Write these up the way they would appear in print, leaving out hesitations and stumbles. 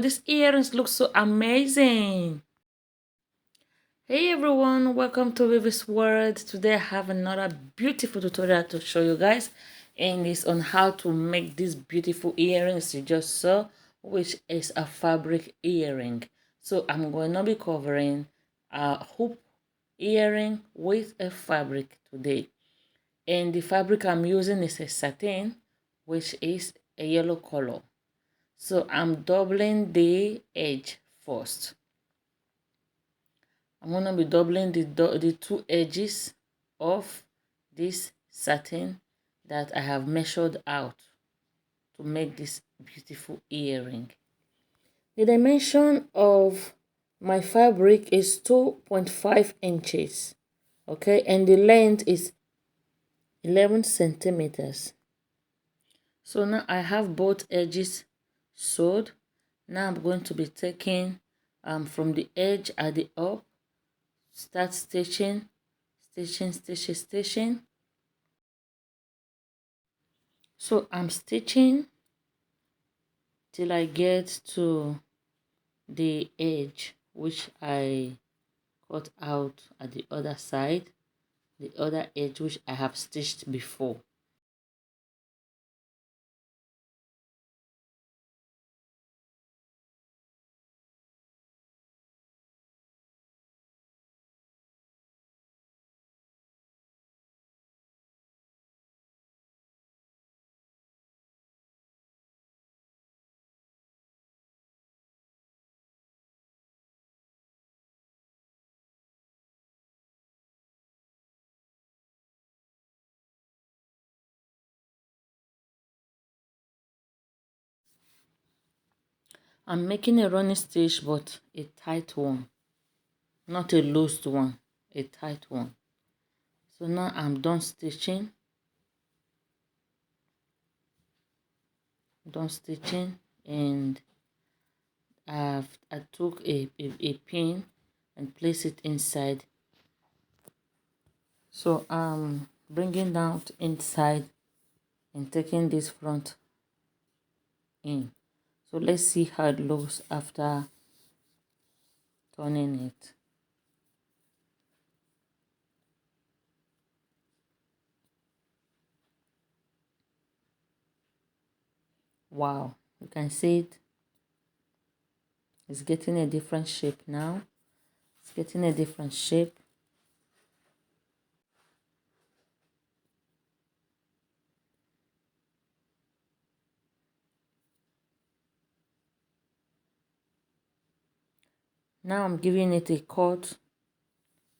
these earrings look so amazing. Hey everyone, welcome to Vivi's World. Today I have another beautiful tutorial to show you guys, and it's on how to make these beautiful earrings you just saw, which is a fabric earring. So I'm going to be covering a hoop earring with a fabric today, and the fabric I'm using is a satin, which is a yellow color. So I'm doubling the edge first. I'm going to be doubling the two edges of this satin that I have measured out to make this beautiful earring. The dimension of my fabric is 2.5 inches, okay, and the length is 11 centimeters. So now I have both edges sewed. Now I'm going to be taking from the edge at the up, start stitching. So I'm stitching till I get to the edge which I cut out at the other side, the other edge which I have stitched before. I'm making a running stitch, but a tight one, not a loose one, a tight one. So now I'm done stitching. And I took a pin and place it inside. So I'm bringing down inside and taking this front in. So let's see how it looks after turning it. Wow, you can see it. It's getting a different shape now. It's getting a different shape. Now I'm giving it a cut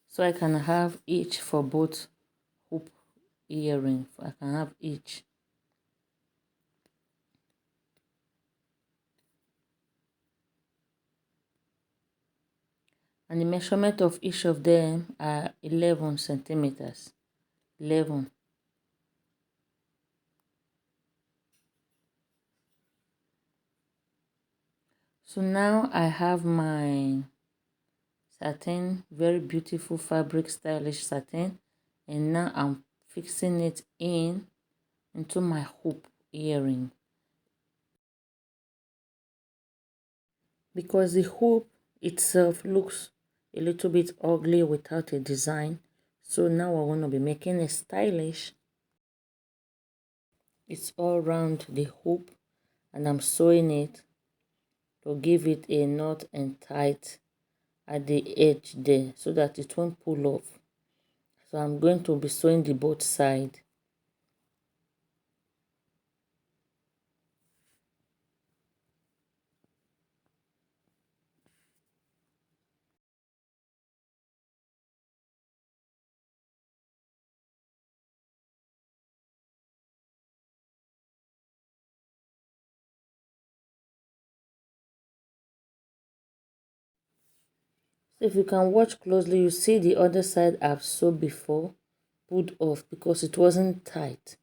so I can have each for both hoop earring. I can have each. And the measurement of each of them are 11 centimeters. 11. So now I have my satin, very beautiful fabric, stylish satin, and now I'm fixing it into my hoop earring, because the hoop itself looks a little bit ugly without a design. So now I want to be making a stylish. It's all around the hoop, and I'm sewing it to give it a knot and tight at the edge there so that it won't pull off. So I'm going to be sewing the both sides. So if you can watch closely, you see the other side I've sewed before pulled off because it wasn't tight.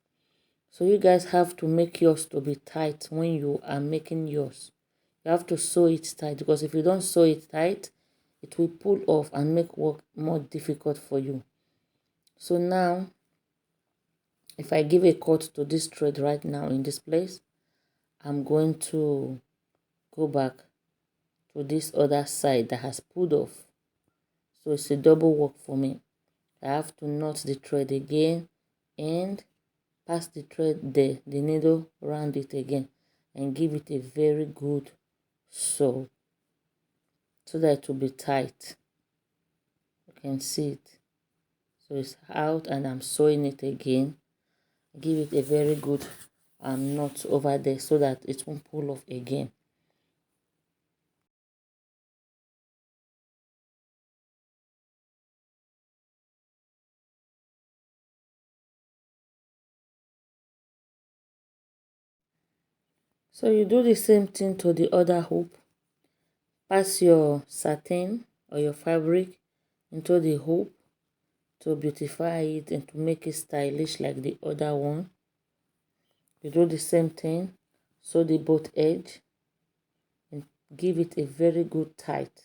So you guys have to make yours to be tight when you are making yours. You have to sew it tight, because if you don't sew it tight, it will pull off and make work more difficult for you. So now, if I give a cut to this thread right now in this place, I'm going to go back to this other side that has pulled off. So it's a double work for me. I have to knot the thread again and pass the thread the needle around it again and give it a very good sew so that it will be tight. You can see it. So it's out and I'm sewing it again. Give it a very good knot over there so that it won't pull off again. So you do the same thing to the other hoop. Pass your satin or your fabric into the hoop to beautify it and to make it stylish like the other one. You do the same thing, sew the both edge and give it a very good tight.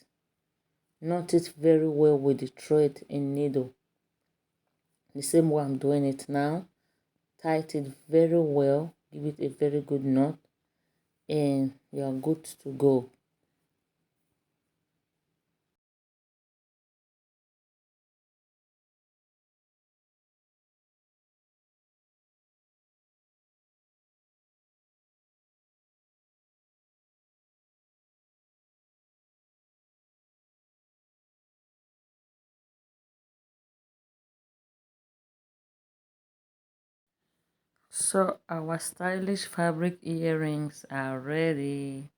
Knot it very well with the thread and needle. The same way I'm doing it now. Tight it very well, give it a very good knot, and you are good to go. So our stylish fabric earrings are ready.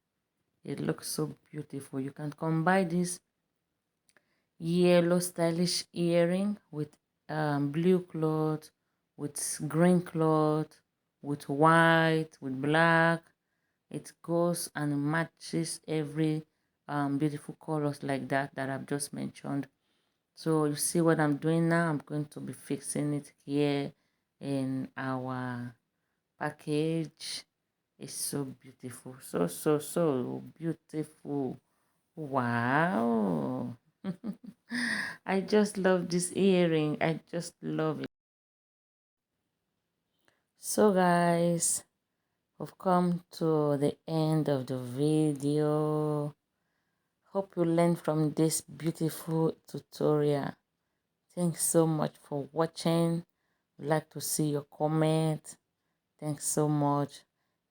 It looks so beautiful. You can combine this yellow stylish earring with blue cloth, with green cloth, with white, with black. It goes and matches every beautiful colors like that I've just mentioned. So you see what I'm doing now. I'm going to be fixing it here in our package. It's so beautiful, so beautiful. Wow. I just love this earring. I just love it. So guys, we've come to the end of the video. Hope you learned from this beautiful tutorial. Thanks so much for watching. I'd like to see your comment. Thanks so much,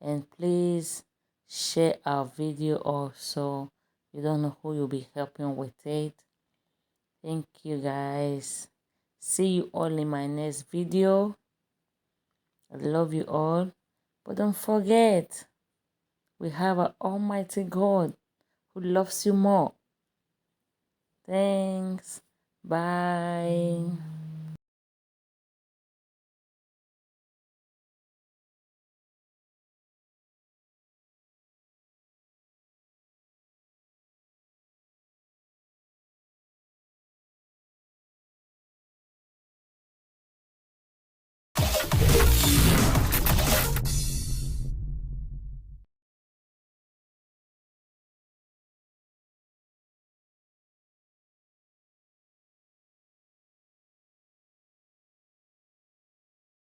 and please share our video also. You don't know who you'll be helping with it. Thank you guys. See you all in my next video. I love you all, but don't forget, we have an almighty God who loves you more. Thanks. Bye.